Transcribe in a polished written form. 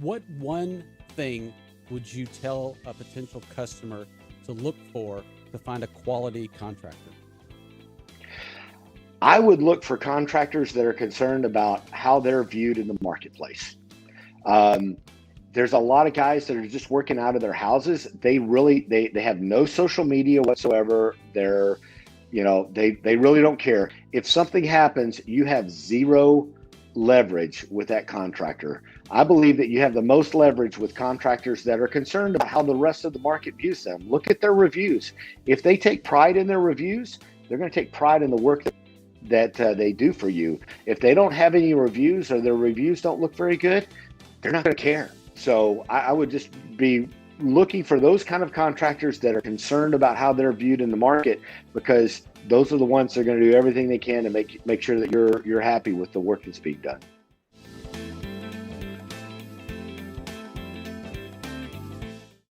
what one thing would you tell a potential customer to look for to find a quality contractor? I would look for contractors that are concerned about how they're viewed in the marketplace. Um, there's a lot of guys that are just working out of their houses. They have no social media whatsoever. They really don't care. If something happens, you have zero leverage with that contractor. I believe that you have the most leverage with contractors that are concerned about how the rest of the market views them. Look at their reviews. If they take pride in their reviews, they're going to take pride in the work that they do for you. If they don't have any reviews or their reviews don't look very good, they're not going to care. So I would just be looking for those kind of contractors that are concerned about how they're viewed in the market, because those are the ones that are going to do everything they can to make sure that you're happy with the work that's being done.